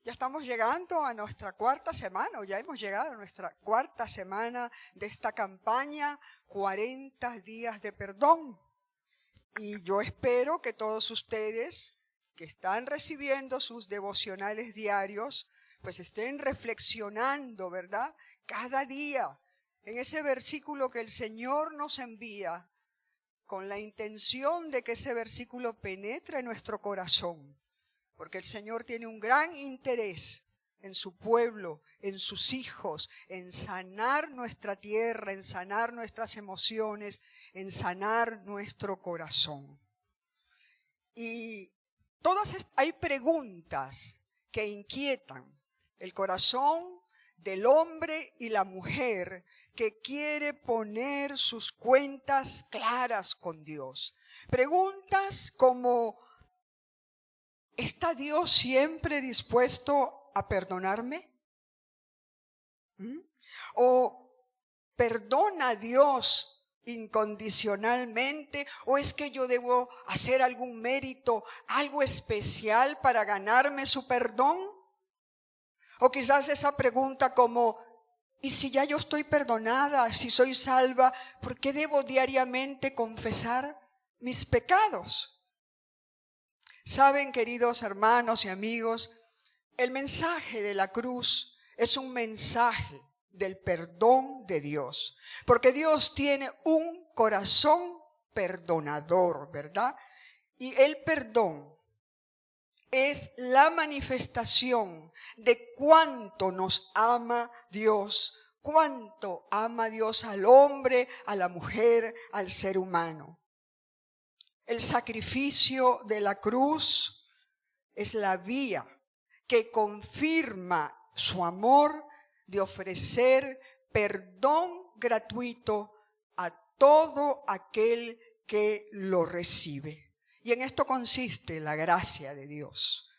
Ya estamos llegando a nuestra cuarta semana, o ya hemos llegado a nuestra cuarta semana de esta campaña, 40 días de perdón. Y yo espero que todos ustedes que están recibiendo sus devocionales diarios, pues estén reflexionando, ¿verdad? Cada día en ese versículo que el Señor nos envía, con la intención de que ese versículo penetre en nuestro corazón. Porque el Señor tiene un gran interés en su pueblo, en sus hijos, en sanar nuestra tierra, en sanar nuestras emociones, en sanar nuestro corazón. Y hay preguntas que inquietan el corazón del hombre y la mujer que quiere poner sus cuentas claras con Dios. Preguntas como: ¿está Dios siempre dispuesto a perdonarme? ¿O perdona Dios incondicionalmente? ¿O es que yo debo hacer algún mérito, algo especial para ganarme su perdón? O quizás esa pregunta como: ¿y si ya yo estoy perdonada, si soy salva, por qué debo diariamente confesar mis pecados? Saben, queridos hermanos y amigos, el mensaje de la cruz es un mensaje del perdón de Dios, porque Dios tiene un corazón perdonador, ¿verdad? Y el perdón es la manifestación de cuánto nos ama Dios, cuánto ama Dios al hombre, a la mujer, al ser humano. El sacrificio de la cruz es la vía que confirma su amor de ofrecer perdón gratuito a todo aquel que lo recibe. Y en esto consiste la gracia de Dios.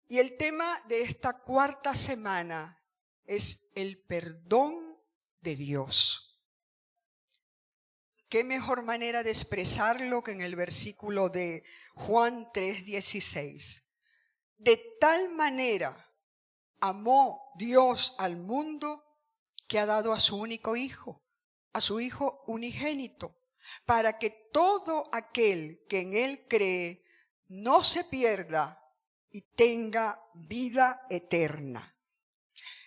Y el tema de esta cuarta semana es el perdón de Dios. ¿Qué mejor manera de expresarlo que en el versículo de Juan 3:16? De tal manera amó Dios al mundo que ha dado a su único hijo, a su hijo unigénito, para que todo aquel que en él cree no se pierda y tenga vida eterna.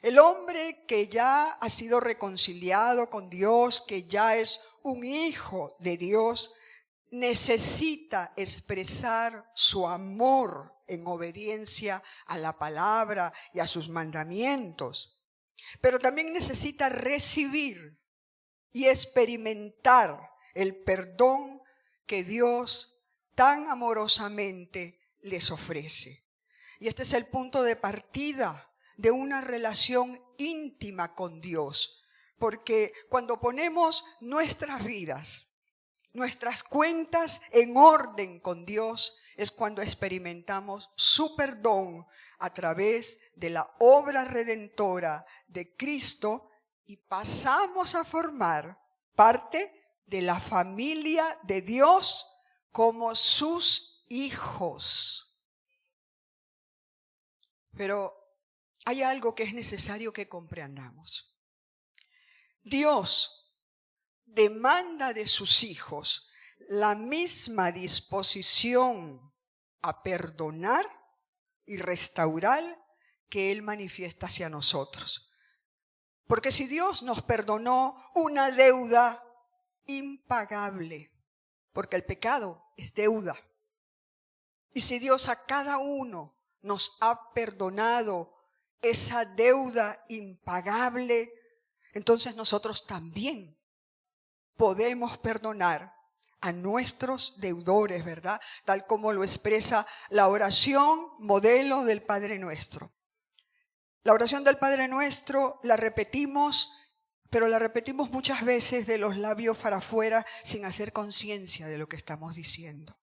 El hombre que ya ha sido reconciliado con Dios, que ya es un hijo de Dios, necesita expresar su amor en obediencia a la palabra y a sus mandamientos. Pero también necesita recibir y experimentar el perdón que Dios tan amorosamente les ofrece. Y este es el punto de partida de una relación íntima con Dios, porque cuando ponemos nuestras vidas, nuestras cuentas en orden con Dios, es cuando experimentamos su perdón a través de la obra redentora de Cristo y pasamos a formar parte de la familia de Dios como sus hijos. Pero hay algo que es necesario que comprendamos. Dios demanda de sus hijos la misma disposición a perdonar y restaurar que Él manifiesta hacia nosotros. Porque si Dios nos perdonó una deuda impagable, porque el pecado es deuda, y si Dios a cada uno nos ha perdonado esa deuda impagable, entonces nosotros también podemos perdonar a nuestros deudores, ¿verdad? Tal como lo expresa la oración modelo del Padre Nuestro. La oración del Padre Nuestro la repetimos, pero la repetimos muchas veces de los labios para afuera sin hacer conciencia de lo que estamos diciendo.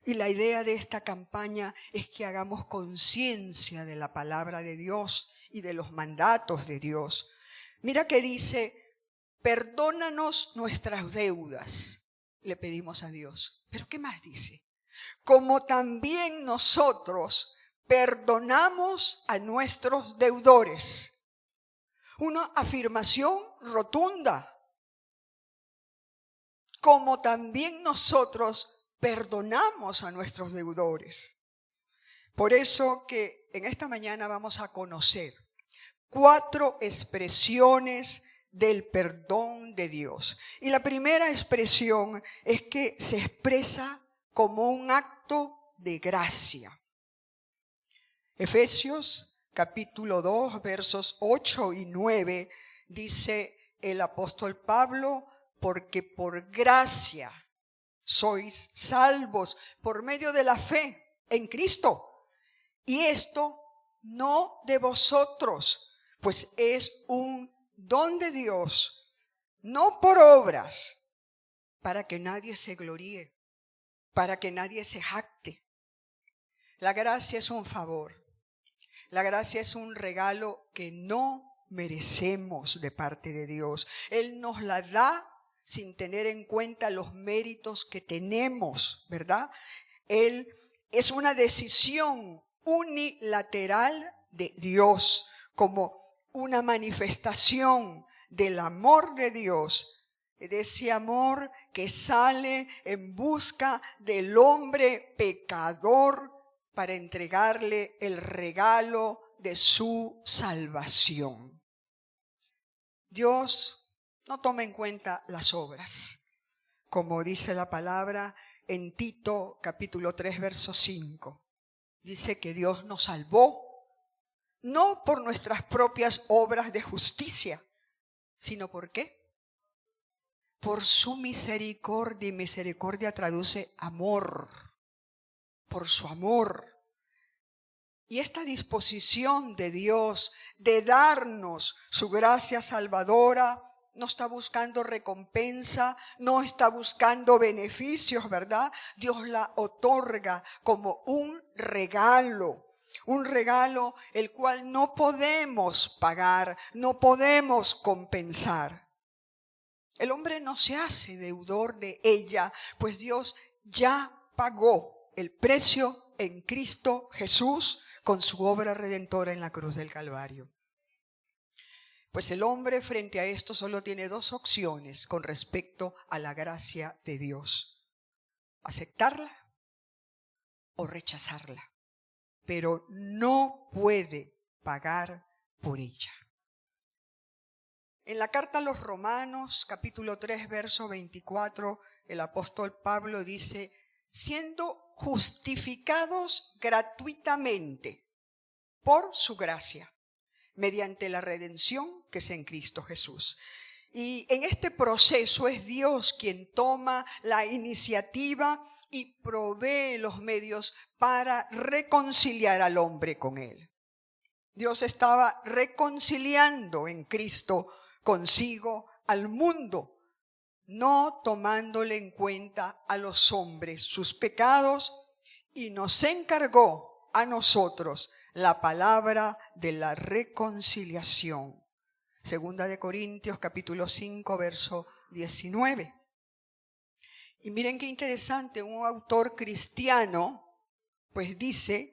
Y la idea de esta campaña es que hagamos conciencia de la palabra de Dios y de los mandatos de Dios. Mira que dice: perdónanos nuestras deudas, le pedimos a Dios. ¿Pero qué más dice? Como también nosotros perdonamos a nuestros deudores. Una afirmación rotunda. Como también nosotros perdonamos a nuestros deudores. Por eso que en esta mañana vamos a conocer 4 expresiones del perdón de Dios. Y la primera expresión es que se expresa como un acto de gracia. Efesios capítulo 2, versos 8 y 9, dice el apóstol Pablo, porque por gracia sois salvos por medio de la fe en Cristo. Y esto no de vosotros, pues es un don de Dios, no por obras, para que nadie se gloríe, para que nadie se jacte. La gracia es un favor. La gracia es un regalo que no merecemos de parte de Dios. Él nos la da sin tener en cuenta los méritos que tenemos, ¿verdad? Él es una decisión unilateral de Dios, como una manifestación del amor de Dios, de ese amor que sale en busca del hombre pecador para entregarle el regalo de su salvación. Dios no toma en cuenta las obras, como dice la palabra en Tito capítulo 3, verso 5. Dice que Dios nos salvó, no por nuestras propias obras de justicia, sino ¿por qué? Por su misericordia, y misericordia traduce amor, por su amor. Y esta disposición de Dios de darnos su gracia salvadora no está buscando recompensa, no está buscando beneficios, ¿verdad? Dios la otorga como un regalo el cual no podemos pagar, no podemos compensar. El hombre no se hace deudor de ella, pues Dios ya pagó el precio en Cristo Jesús con su obra redentora en la cruz del Calvario. Pues el hombre frente a esto solo tiene 2 opciones con respecto a la gracia de Dios: aceptarla o rechazarla, pero no puede pagar por ella. En la carta a los Romanos, capítulo 3, verso 24, el apóstol Pablo dice: siendo justificados gratuitamente por su gracia, mediante la redención que es en Cristo Jesús. Y en este proceso es Dios quien toma la iniciativa y provee los medios para reconciliar al hombre con Él. Dios estaba reconciliando en Cristo consigo al mundo, no tomándole en cuenta a los hombres sus pecados, y nos encargó a nosotros la palabra de la reconciliación. Segunda de Corintios capítulo 5, verso 19. Y miren qué interesante, un autor cristiano pues dice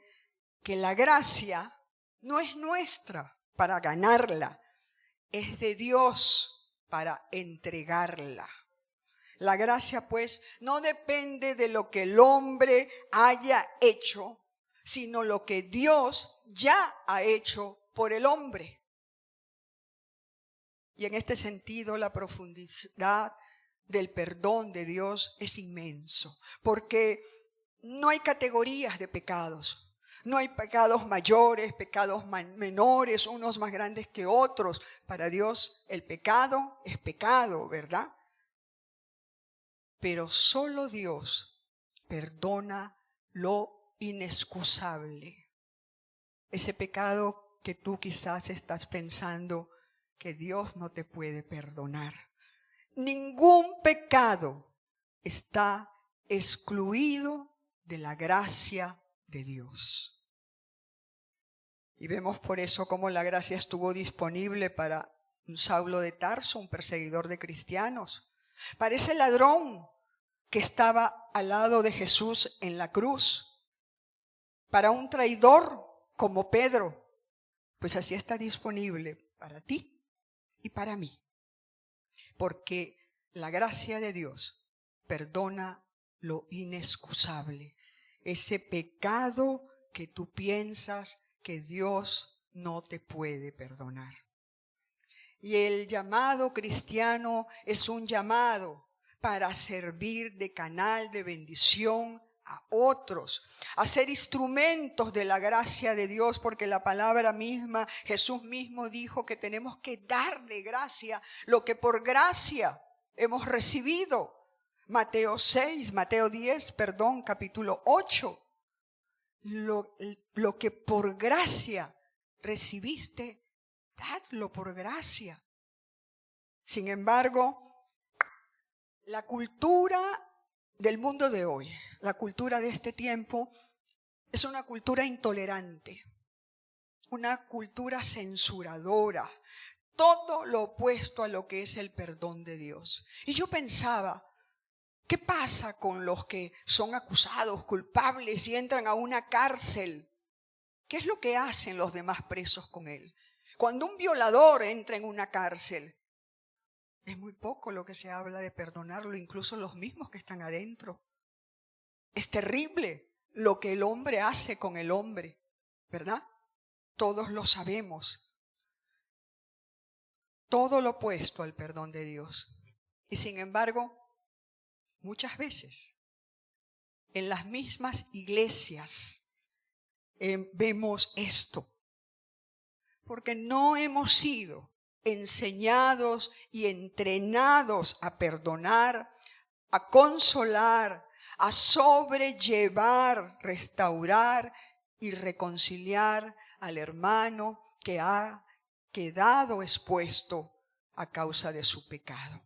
que la gracia no es nuestra para ganarla, es de Dios para entregarla. La gracia, pues, no depende de lo que el hombre haya hecho, sino lo que Dios ya ha hecho por el hombre. Y en este sentido, la profundidad del perdón de Dios es inmenso, porque no hay categorías de pecados. No hay pecados mayores, pecados menores, unos más grandes que otros. Para Dios el pecado es pecado, ¿verdad? Pero solo Dios perdona lo inexcusable. Ese pecado que tú quizás estás pensando que Dios no te puede perdonar. Ningún pecado está excluido de la gracia de Dios. Y vemos por eso cómo la gracia estuvo disponible para un Saulo de Tarso, un perseguidor de cristianos. Para ese ladrón que estaba al lado de Jesús en la cruz. Para un traidor como Pedro, pues así está disponible para ti y para mí. Porque la gracia de Dios perdona lo inexcusable, ese pecado que tú piensas que Dios no te puede perdonar. Y el llamado cristiano es un llamado para servir de canal de bendición a otros, a ser instrumentos de la gracia de Dios, porque la palabra misma, Jesús mismo dijo que tenemos que darle gracia lo que por gracia hemos recibido. Mateo 10, capítulo 8. Lo que por gracia recibiste, dadlo por gracia. Sin embargo, la cultura del mundo de hoy, la cultura de este tiempo, es una cultura intolerante, una cultura censuradora, todo lo opuesto a lo que es el perdón de Dios. Y yo pensaba, ¿qué pasa con los que son acusados, culpables y entran a una cárcel? ¿Qué es lo que hacen los demás presos con él? Cuando un violador entra en una cárcel, es muy poco lo que se habla de perdonarlo, incluso los mismos que están adentro. Es terrible lo que el hombre hace con el hombre, ¿verdad? Todos lo sabemos. Todo lo opuesto al perdón de Dios. Y sin embargo, muchas veces, en las mismas iglesias, vemos esto. Porque no hemos sido enseñados y entrenados a perdonar, a consolar, a sobrellevar, restaurar y reconciliar al hermano que ha quedado expuesto a causa de su pecado.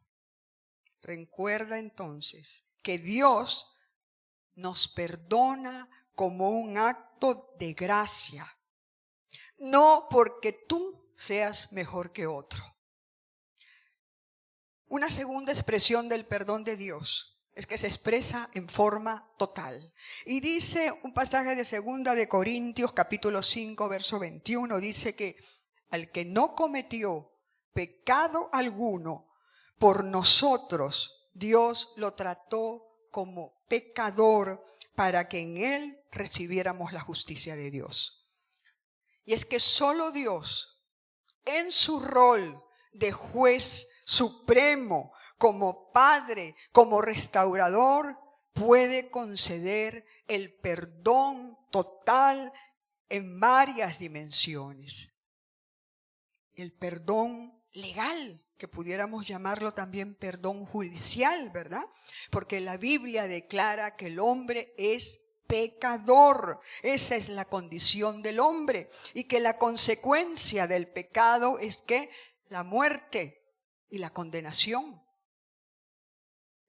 Recuerda entonces que Dios nos perdona como un acto de gracia, no porque tú seas mejor que otro. Una segunda expresión del perdón de Dios es que se expresa en forma total. Y dice un pasaje de 2 de Corintios, capítulo 5, verso 21, dice que al que no cometió pecado alguno, por nosotros Dios lo trató como pecador para que en él recibiéramos la justicia de Dios. Y es que solo Dios, en su rol de juez supremo, como Padre, como restaurador, puede conceder el perdón total en varias dimensiones. El perdón legal, que pudiéramos llamarlo también perdón judicial, ¿verdad? Porque la Biblia declara que el hombre es pecador. Esa es la condición del hombre. Y que la consecuencia del pecado es que la muerte y la condenación.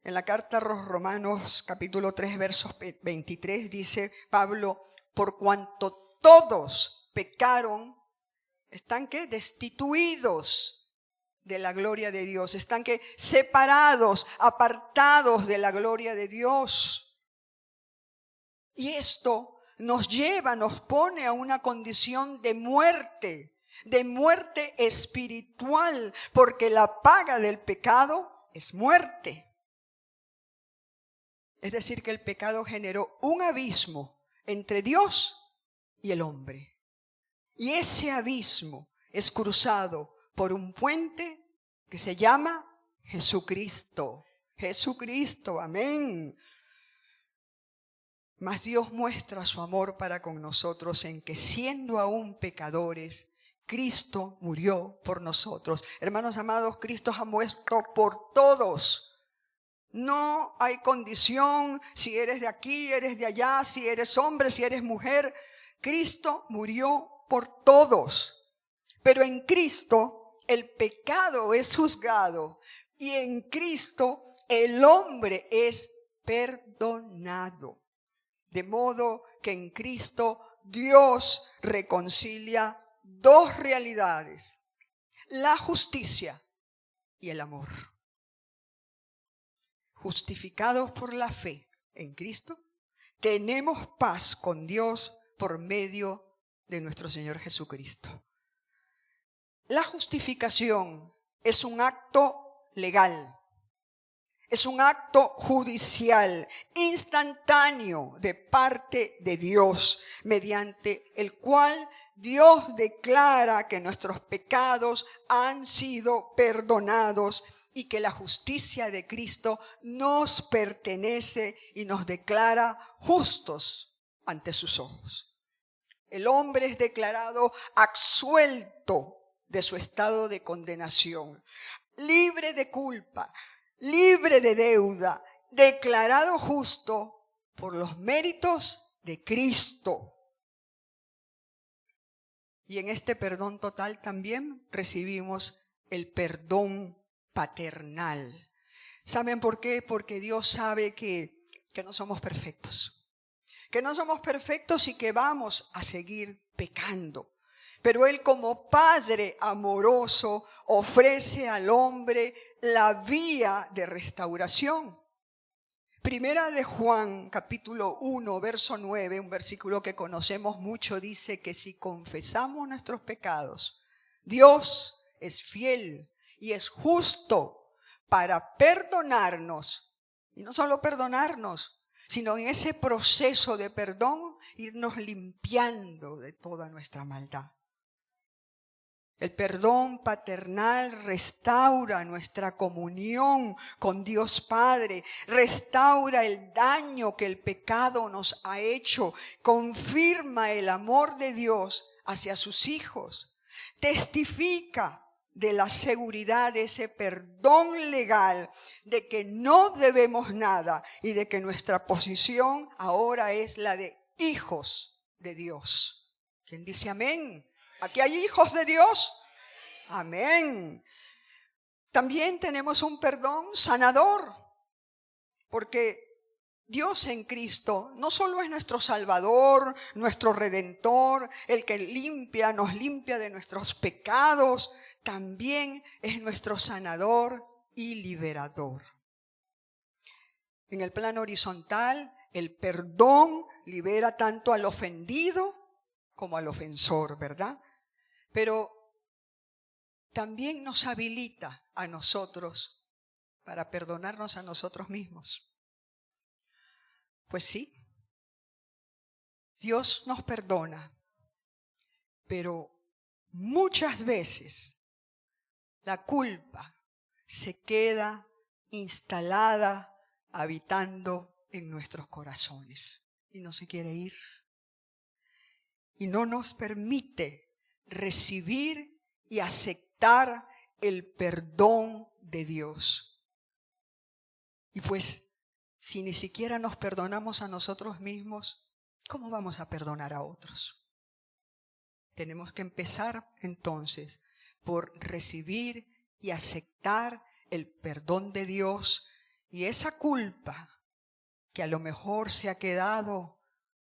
En la carta a los Romanos, capítulo 3, versos 23, dice Pablo, por cuanto todos pecaron, están ¿qué? Destituidos de la gloria de Dios. Están ¿qué? Separados, apartados de la gloria de Dios. Y esto nos lleva, nos pone a una condición de muerte espiritual, porque la paga del pecado es muerte. Es decir, que el pecado generó un abismo entre Dios y el hombre. Y ese abismo es cruzado por un puente que se llama Jesucristo. Jesucristo, amén. Mas Dios muestra su amor para con nosotros en que siendo aún pecadores, Cristo murió por nosotros. Hermanos amados, Cristo ha muerto por todos. No hay condición si eres de aquí, eres de allá, si eres hombre, si eres mujer. Cristo murió por todos. Pero en Cristo el pecado es juzgado y en Cristo el hombre es perdonado. De modo que en Cristo Dios reconcilia dos realidades: la justicia y el amor. Justificados por la fe en Cristo, tenemos paz con Dios por medio de nuestro Señor Jesucristo. La justificación es un acto legal, es un acto judicial, instantáneo de parte de Dios, mediante el cual Dios declara que nuestros pecados han sido perdonados y que la justicia de Cristo nos pertenece y nos declara justos ante sus ojos. El hombre es declarado absuelto de su estado de condenación, libre de culpa, libre de deuda, declarado justo por los méritos de Cristo. Y en este perdón total también recibimos el perdón paternal. ¿Saben por qué? Porque Dios sabe que no somos perfectos. Que no somos perfectos y que vamos a seguir pecando. Pero Él, como Padre amoroso, ofrece al hombre la vía de restauración. Primera de Juan, capítulo 1, verso 9, un versículo que conocemos mucho, dice que si confesamos nuestros pecados, Dios es fiel y es justo para perdonarnos. Y no solo perdonarnos, sino en ese proceso de perdón, irnos limpiando de toda nuestra maldad. El perdón paternal restaura nuestra comunión con Dios Padre, restaura el daño que el pecado nos ha hecho, confirma el amor de Dios hacia sus hijos, testifica de la seguridad de ese perdón legal, de que no debemos nada y de que nuestra posición ahora es la de hijos de Dios. ¿Quién dice amén? ¿Aquí hay hijos de Dios? Amén. También tenemos un perdón sanador, porque Dios en Cristo no solo es nuestro Salvador, nuestro Redentor, el que nos limpia de nuestros pecados, también es nuestro sanador y liberador. En el plano horizontal, el perdón libera tanto al ofendido como al ofensor, ¿verdad? Pero también nos habilita a nosotros para perdonarnos a nosotros mismos. Pues sí, Dios nos perdona, pero muchas veces la culpa se queda instalada, habitando en nuestros corazones y no se quiere ir. Y no nos permite recibir y aceptar el perdón de Dios. Y pues, si ni siquiera nos perdonamos a nosotros mismos, ¿cómo vamos a perdonar a otros? Tenemos que empezar entonces por recibir y aceptar el perdón de Dios y esa culpa que a lo mejor se ha quedado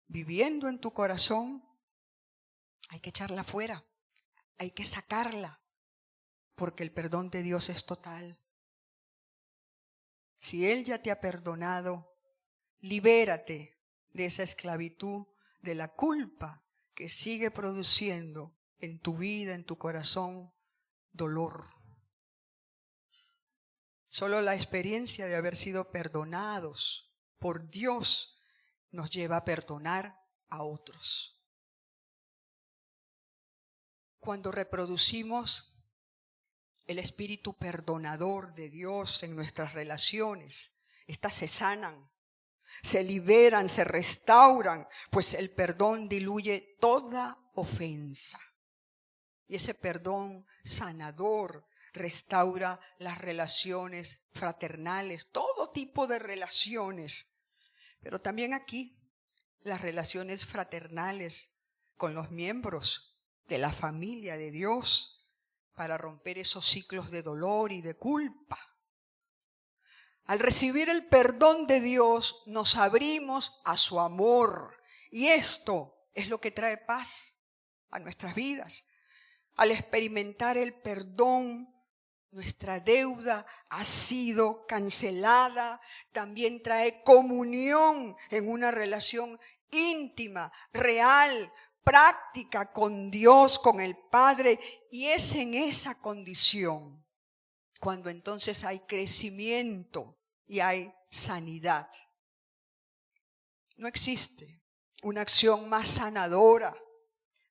viviendo en tu corazón, hay que echarla fuera, hay que sacarla, porque el perdón de Dios es total. Si Él ya te ha perdonado, libérate de esa esclavitud, de la culpa que sigue produciendo en tu vida, en tu corazón, dolor. Solo la experiencia de haber sido perdonados por Dios nos lleva a perdonar a otros. Cuando reproducimos el espíritu perdonador de Dios en nuestras relaciones, estas se sanan, se liberan, se restauran, pues el perdón diluye toda ofensa. Y ese perdón sanador restaura las relaciones fraternales, todo tipo de relaciones. Pero también aquí, las relaciones fraternales con los miembros de la familia de Dios, para romper esos ciclos de dolor y de culpa. Al recibir el perdón de Dios, nos abrimos a su amor. Y esto es lo que trae paz a nuestras vidas. Al experimentar el perdón, nuestra deuda ha sido cancelada. También trae comunión en una relación íntima, real, práctica con Dios, con el Padre, y es en esa condición cuando entonces hay crecimiento y hay sanidad. No existe una acción más sanadora,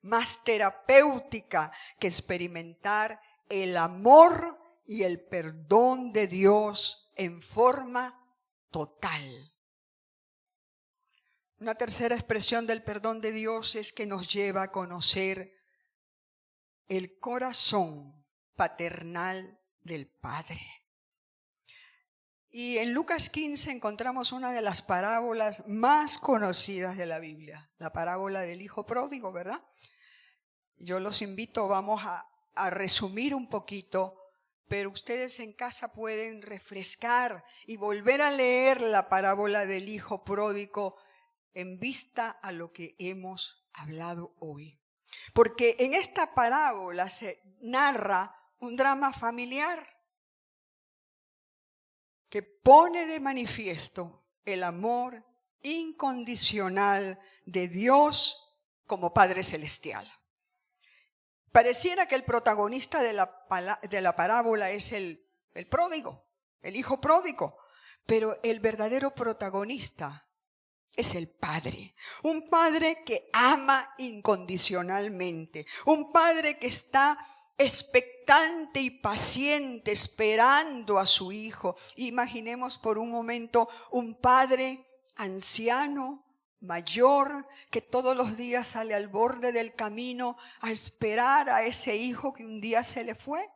más terapéutica que experimentar el amor y el perdón de Dios en forma total. Una tercera expresión del perdón de Dios es que nos lleva a conocer el corazón paternal del Padre. Y en Lucas 15 encontramos una de las parábolas más conocidas de la Biblia, la parábola del hijo pródigo, ¿verdad? Yo los invito, vamos a resumir un poquito, pero ustedes en casa pueden refrescar y volver a leer la parábola del hijo pródigo en vista a lo que hemos hablado hoy. Porque en esta parábola se narra un drama familiar que pone de manifiesto el amor incondicional de Dios como Padre Celestial. Pareciera que el protagonista de la parábola es el pródigo, el hijo pródigo, pero el verdadero protagonista es el Padre. Un Padre que ama incondicionalmente, un Padre que está expectante y paciente esperando a su hijo. Imaginemos por un momento un padre anciano, mayor, que todos los días sale al borde del camino a esperar a ese hijo que un día se le fue,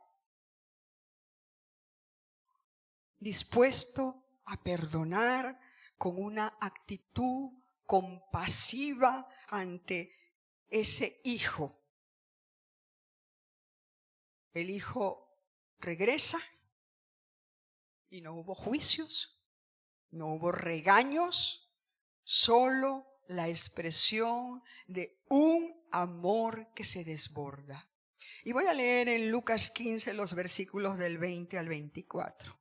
dispuesto a perdonar con una actitud compasiva ante ese hijo. El hijo regresa y no hubo juicios, no hubo regaños, solo la expresión de un amor que se desborda. Y voy a leer en Lucas 15 los versículos del 20 al 24.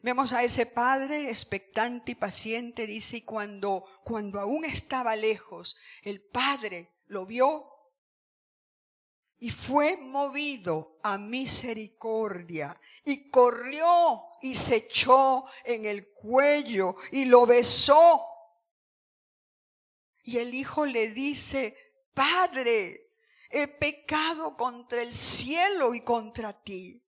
Vemos a ese padre expectante y paciente, dice, y cuando aún estaba lejos, el padre lo vio y fue movido a misericordia y corrió y se echó en el cuello y lo besó. Y el hijo le dice: Padre, he pecado contra el cielo y contra ti,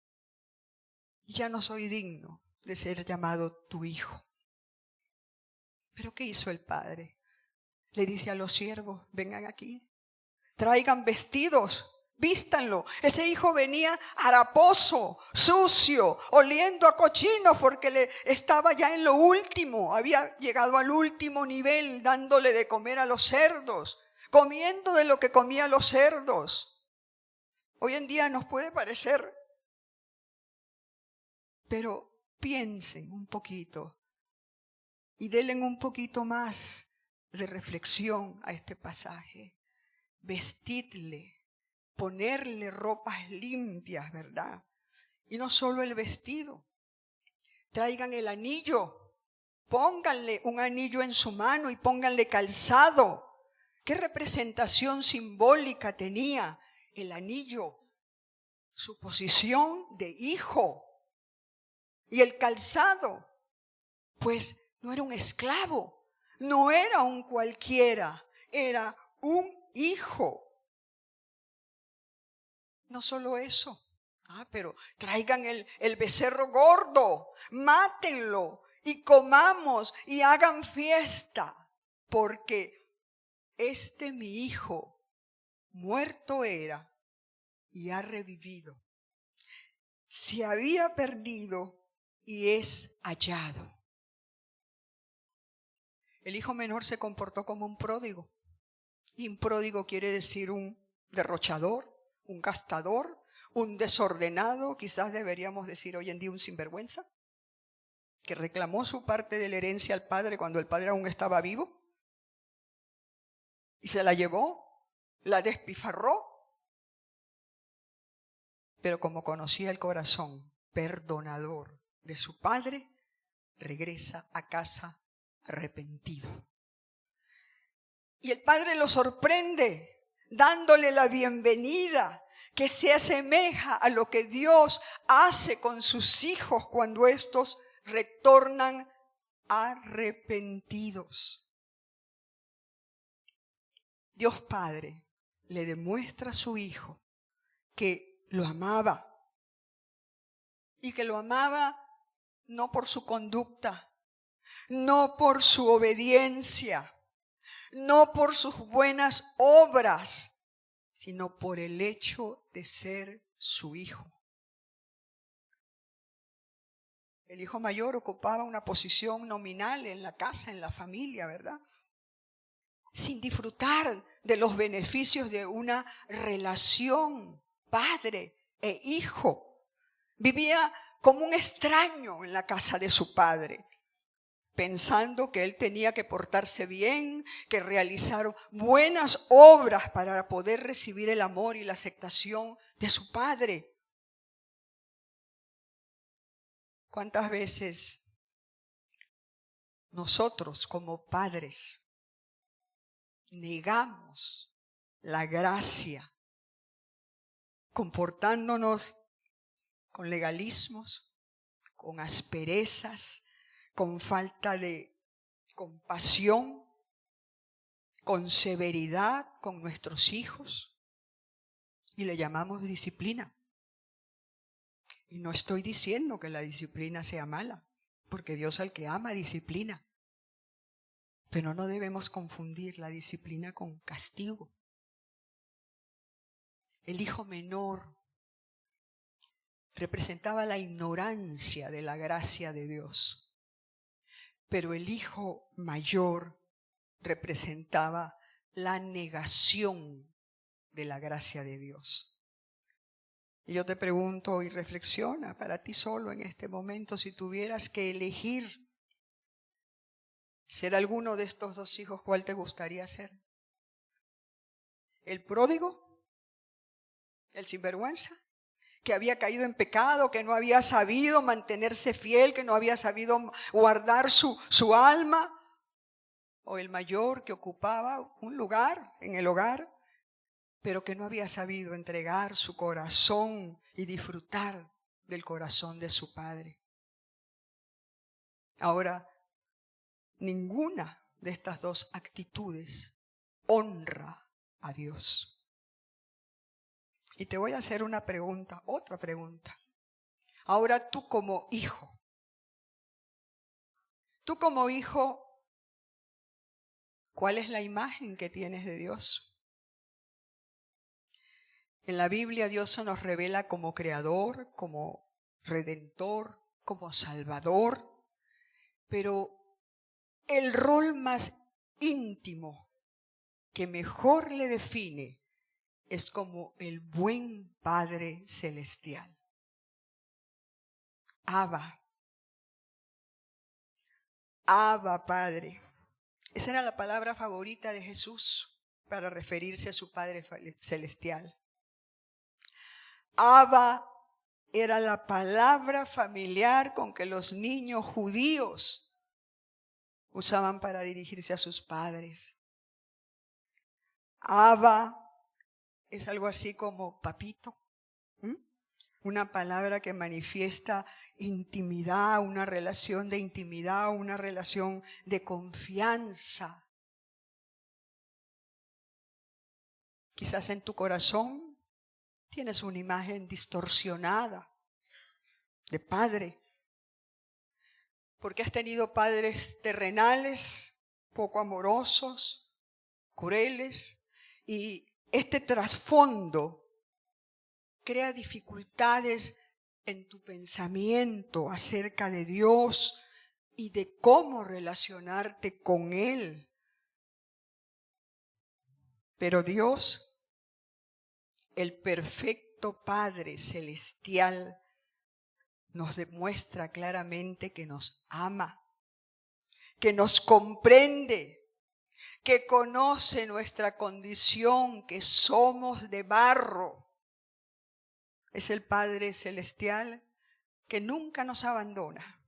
y ya no soy digno de ser llamado tu hijo. ¿Pero qué hizo el padre? Le dice a los siervos: vengan aquí, traigan vestidos, vístanlo. Ese hijo venía haraposo, sucio, oliendo a cochino, porque estaba ya en lo último, había llegado al último nivel, dándole de comer a los cerdos, comiendo de lo que comían los cerdos. Hoy en día nos puede parecer, pero piensen un poquito y denle un poquito más de reflexión a este pasaje. Vestidle, ponerle ropas limpias, ¿verdad? Y no solo el vestido, traigan el anillo, pónganle un anillo en su mano y pónganle calzado. ¿Qué representación simbólica tenía el anillo? Su posición de hijo. Y el calzado, pues no era un esclavo, no era un cualquiera, era un hijo. No solo eso, pero traigan el becerro gordo, mátenlo y comamos y hagan fiesta, porque mi hijo muerto era y ha revivido. Se había perdido y es hallado. El hijo menor se comportó como un pródigo. Y un pródigo quiere decir un derrochador, un gastador, un desordenado, quizás deberíamos decir hoy en día un sinvergüenza, que reclamó su parte de la herencia al padre cuando el padre aún estaba vivo y se la llevó, la despifarró. Pero como conocía el corazón perdonador de su padre, regresa a casa arrepentido. Y el padre lo sorprende, dándole la bienvenida que se asemeja a lo que Dios hace con sus hijos cuando estos retornan arrepentidos. Dios Padre le demuestra a su Hijo que lo amaba y que lo amaba no por su conducta, no por su obediencia, no por sus buenas obras, sino por el hecho de ser su Hijo. El hijo mayor ocupaba una posición nominal en la casa, en la familia, ¿verdad? Sin disfrutar de los beneficios de una relación padre e hijo. Vivía como un extraño en la casa de su padre, pensando que él tenía que portarse bien, que realizar buenas obras para poder recibir el amor y la aceptación de su padre. ¿Cuántas veces nosotros como padres negamos la gracia, comportándonos con legalismos, con asperezas, con falta de compasión, con severidad con nuestros hijos, y le llamamos disciplina? Y no estoy diciendo que la disciplina sea mala, porque Dios al que ama disciplina. Pero no debemos confundir la disciplina con castigo. El hijo menor representaba la ignorancia de la gracia de Dios, pero el hijo mayor representaba la negación de la gracia de Dios. Y yo te pregunto y reflexiona para ti solo en este momento, si tuvieras que elegir ser alguno de estos dos hijos, ¿cuál te gustaría ser? ¿El pródigo? ¿El sinvergüenza? Que había caído en pecado, que no había sabido mantenerse fiel, que no había sabido guardar su alma. O el mayor que ocupaba un lugar en el hogar, pero que no había sabido entregar su corazón y disfrutar del corazón de su padre. Ahora, ninguna de estas dos actitudes honra a Dios. Y te voy a hacer una pregunta, otra pregunta. Ahora tú como hijo, ¿cuál es la imagen que tienes de Dios? En la Biblia Dios se nos revela como creador, como redentor, como salvador, pero el rol más íntimo que mejor le define es como el buen Padre Celestial. Abba Padre. Esa era la palabra favorita de Jesús para referirse a su Padre Celestial. Abba era la palabra familiar con que los niños judíos usaban para dirigirse a sus padres. Abba es algo así como papito. Una palabra que manifiesta intimidad, una relación de intimidad, una relación de confianza. Quizás en tu corazón tienes una imagen distorsionada de padre, porque has tenido padres terrenales, poco amorosos, crueles, y este trasfondo crea dificultades en tu pensamiento acerca de Dios y de cómo relacionarte con Él. Pero Dios, el perfecto Padre Celestial, nos demuestra claramente que nos ama, que nos comprende, que conoce nuestra condición, que somos de barro. Es el Padre Celestial que nunca nos abandona,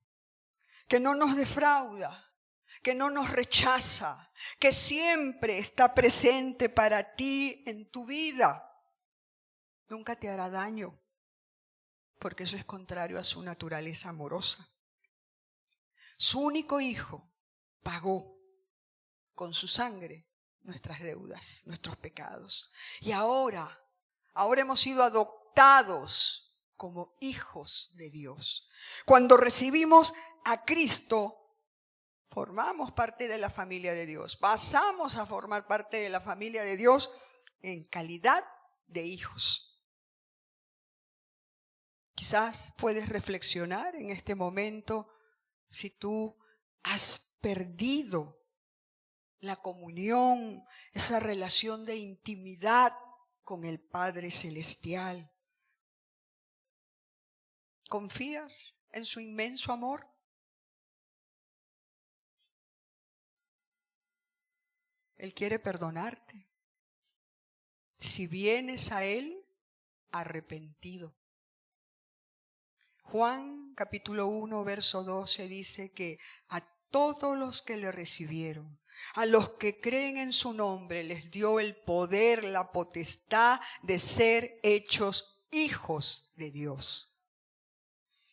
que no nos defrauda, que no nos rechaza, que siempre está presente para ti en tu vida. Nunca te hará daño, porque eso es contrario a su naturaleza amorosa. Su único Hijo pagó con su sangre nuestras deudas, nuestros pecados. Y ahora hemos sido adoptados como hijos de Dios. Cuando recibimos a Cristo, formamos parte de la familia de Dios. Pasamos a formar parte de la familia de Dios en calidad de hijos. Quizás puedes reflexionar en este momento si tú has perdido la comunión, esa relación de intimidad con el Padre Celestial. ¿Confías en su inmenso amor? Él quiere perdonarte. Si vienes a Él arrepentido. Juan capítulo 1, verso 12 dice que a todos los que le recibieron, a los que creen en su nombre, les dio el poder, la potestad de ser hechos hijos de Dios.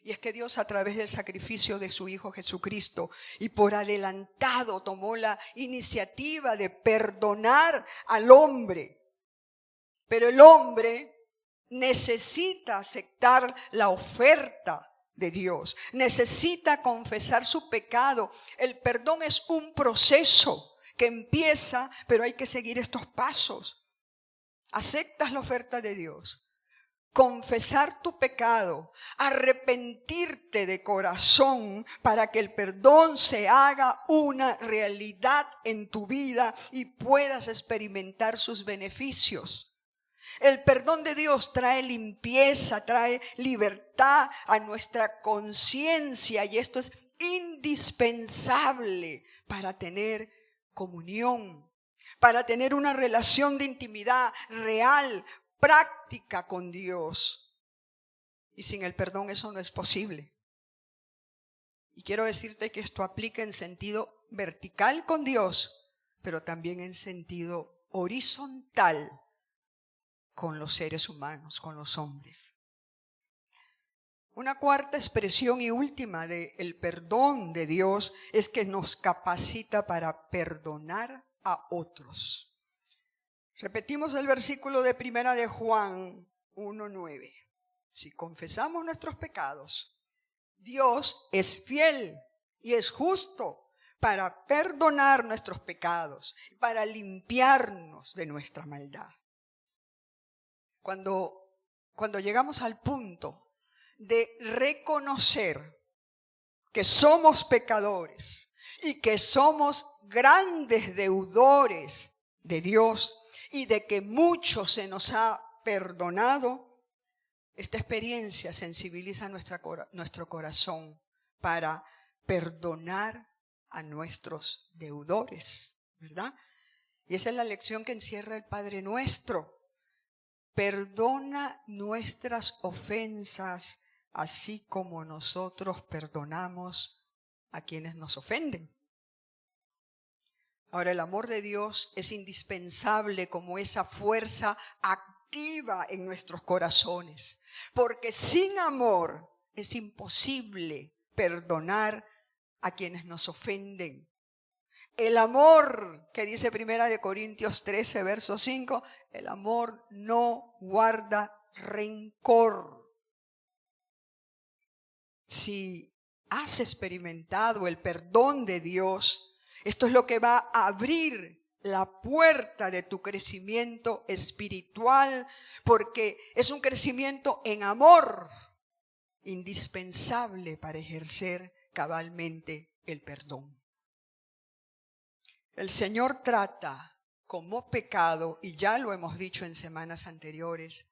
Y es que Dios, a través del sacrificio de su Hijo Jesucristo y por adelantado, tomó la iniciativa de perdonar al hombre. Pero el hombre necesita aceptar la oferta de Dios, necesita confesar su pecado. El perdón es un proceso que empieza, pero hay que seguir estos pasos. Aceptas la oferta de Dios, confesar tu pecado, arrepentirte de corazón para que el perdón se haga una realidad en tu vida y puedas experimentar sus beneficios. El perdón de Dios trae limpieza, trae libertad a nuestra conciencia y esto es indispensable para tener comunión, para tener una relación de intimidad real, práctica con Dios. Y sin el perdón eso no es posible. Y quiero decirte que esto aplica en sentido vertical con Dios, pero también en sentido horizontal con los seres humanos, con los hombres. Una cuarta expresión y última del perdón de Dios es que nos capacita para perdonar a otros. Repetimos el versículo de 1 de Juan 1:9. Si confesamos nuestros pecados, Dios es fiel y es justo para perdonar nuestros pecados, para limpiarnos de nuestra maldad. Cuando llegamos al punto de reconocer que somos pecadores y que somos grandes deudores de Dios y de que mucho se nos ha perdonado, esta experiencia sensibiliza nuestro corazón para perdonar a nuestros deudores, ¿verdad? Y esa es la lección que encierra el Padre Nuestro. Perdona nuestras ofensas, así como nosotros perdonamos a quienes nos ofenden. Ahora, el amor de Dios es indispensable como esa fuerza activa en nuestros corazones, porque sin amor es imposible perdonar a quienes nos ofenden. El amor, que dice 1 Corintios 13, verso 5, el amor no guarda rencor. Si has experimentado el perdón de Dios, esto es lo que va a abrir la puerta de tu crecimiento espiritual, porque es un crecimiento en amor indispensable para ejercer cabalmente el perdón. El Señor trata como pecado, y ya lo hemos dicho en semanas anteriores,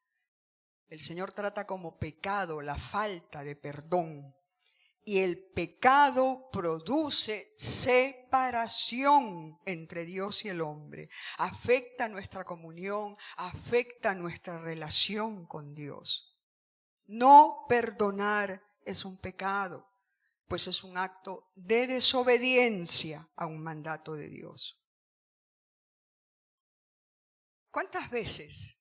el Señor trata como pecado la falta de perdón. Y el pecado produce separación entre Dios y el hombre. Afecta nuestra comunión, afecta nuestra relación con Dios. No perdonar es un pecado. pues es un acto de desobediencia a un mandato de Dios. ¿Cuántas veces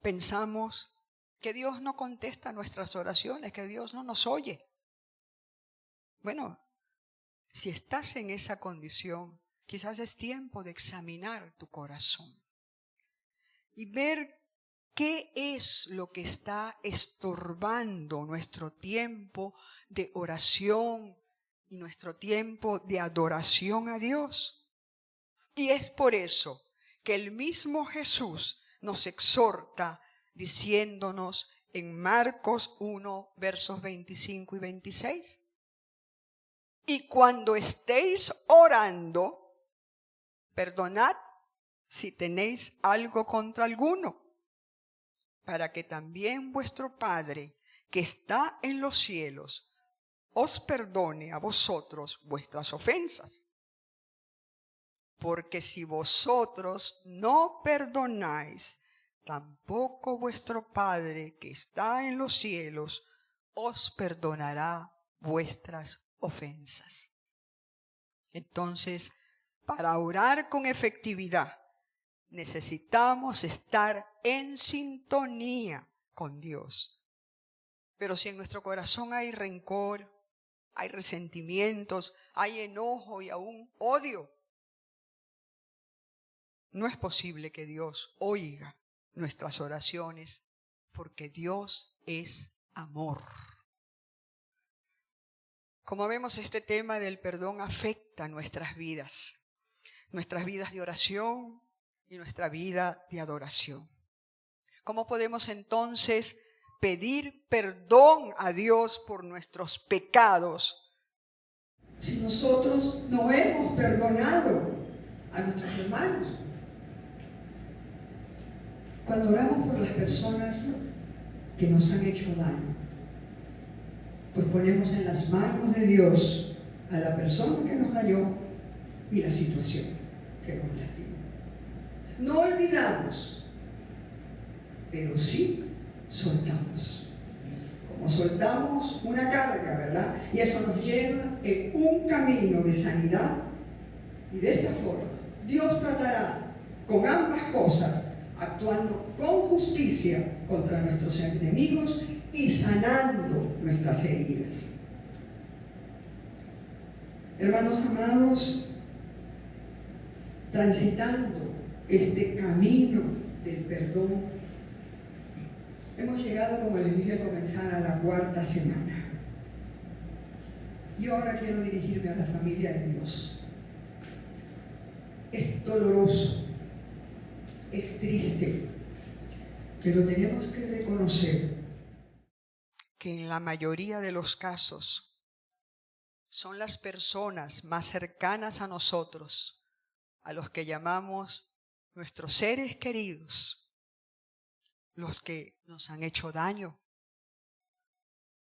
pensamos que Dios no contesta nuestras oraciones, que Dios no nos oye? Bueno, si estás en esa condición, quizás es tiempo de examinar tu corazón y ver qué es lo que está estorbando nuestro tiempo de oración y nuestro tiempo de adoración a Dios. Y es por eso que el mismo Jesús nos exhorta diciéndonos en Marcos 1, versos 25 y 26. Y cuando estéis orando, perdonad si tenéis algo contra alguno, para que también vuestro Padre, que está en los cielos, os perdone a vosotros vuestras ofensas. Porque si vosotros no perdonáis, tampoco vuestro Padre, que está en los cielos, os perdonará vuestras ofensas. Entonces, para orar con efectividad, necesitamos estar en sintonía con Dios. Pero si en nuestro corazón hay rencor, hay resentimientos, hay enojo y aún odio, no es posible que Dios oiga nuestras oraciones, porque Dios es amor. Como vemos, este tema del perdón afecta nuestras vidas de oración y nuestra vida de adoración. ¿Cómo podemos entonces pedir perdón a Dios por nuestros pecados si nosotros no hemos perdonado a nuestros hermanos? Cuando oramos por las personas que nos han hecho daño, pues ponemos en las manos de Dios a la persona que nos dañó y la situación que nos lastimó. No olvidamos, pero sí soltamos. Como soltamos una carga, ¿verdad? Y eso nos lleva en un camino de sanidad. Y de esta forma, Dios tratará con ambas cosas, actuando con justicia contra nuestros enemigos y sanando nuestras heridas. Hermanos amados, transitando este camino del perdón, hemos llegado, como les dije al comenzar, a la 4ª semana. Y ahora quiero dirigirme a la familia de Dios. Es doloroso, es triste, pero tenemos que reconocer que en la mayoría de los casos son las personas más cercanas a nosotros, a los que llamamos nuestros seres queridos, los que nos han hecho daño.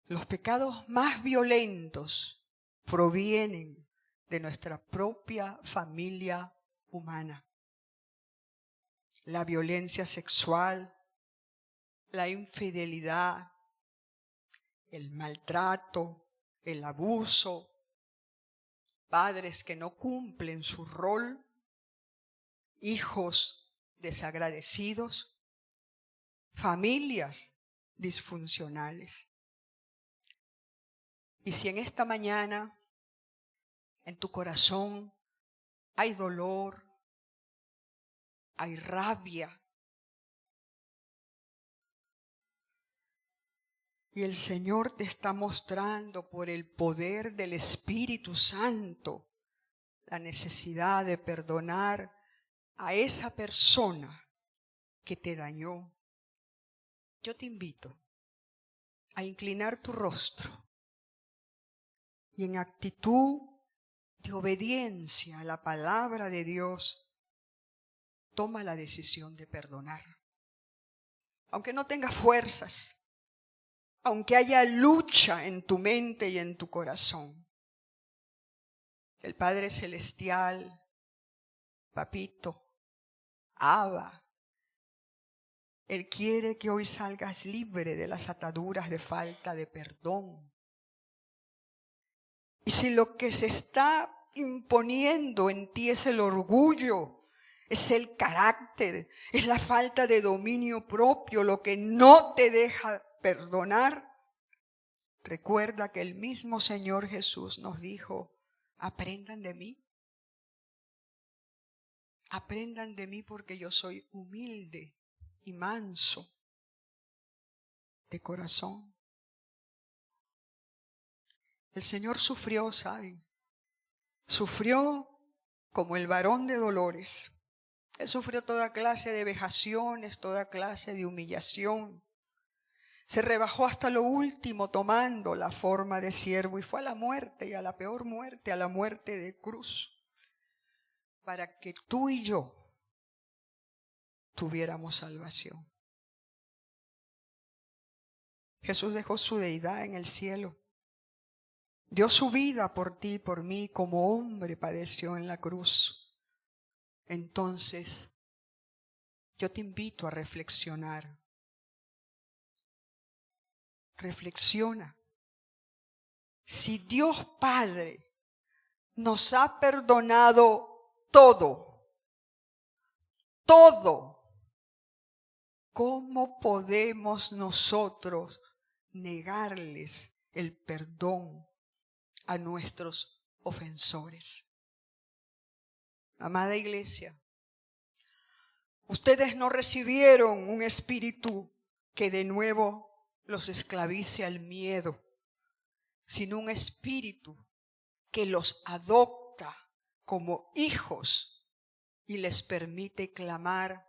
Los pecados más violentos provienen de nuestra propia familia humana. La violencia sexual, la infidelidad, el maltrato, el abuso, padres que no cumplen su rol, hijos desagradecidos, familias disfuncionales. Y si en esta mañana en tu corazón hay dolor, hay rabia, y el Señor te está mostrando por el poder del Espíritu Santo la necesidad de perdonar a esa persona que te dañó, yo te invito a inclinar tu rostro y en actitud de obediencia a la palabra de Dios, toma la decisión de perdonar. Aunque no tengas fuerzas, aunque haya lucha en tu mente y en tu corazón, el Padre Celestial, Papito, Abba, Él quiere que hoy salgas libre de las ataduras de falta de perdón. Y si lo que se está imponiendo en ti es el orgullo, es el carácter, es la falta de dominio propio, lo que no te deja perdonar, recuerda que el mismo Señor Jesús nos dijo, aprendan de mí. Aprendan de mí porque yo soy humilde y manso de corazón. El Señor sufrió, ¿saben? Sufrió como el varón de dolores. Él sufrió toda clase de vejaciones, toda clase de humillación. Se rebajó hasta lo último tomando la forma de siervo y fue a la muerte y a la peor muerte, a la muerte de cruz, para que tú y yo tuviéramos salvación. Jesús dejó su deidad en el cielo. Dio su vida por ti y por mí, como hombre padeció en la cruz. Entonces, yo te invito a reflexionar. Reflexiona. Si Dios Padre nos ha perdonado todo, ¿cómo podemos nosotros negarles el perdón a nuestros ofensores? Amada iglesia, ustedes no recibieron un espíritu que de nuevo los esclavice al miedo, sino un espíritu que los adopta como hijos y les permite clamar,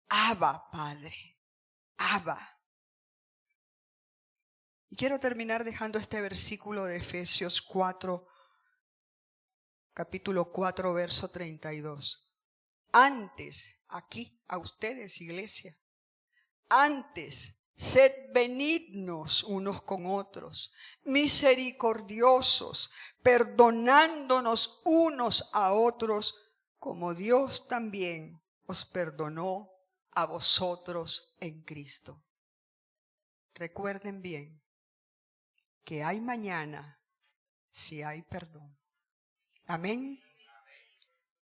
Abba, Padre, Abba. Y quiero terminar dejando este versículo de Efesios 4, capítulo 4, verso 32. Antes, aquí, a ustedes, iglesia, antes, sed benignos unos con otros, misericordiosos, perdonándonos unos a otros, como Dios también os perdonó a vosotros en Cristo. Recuerden bien que hay mañana si hay perdón. Amén.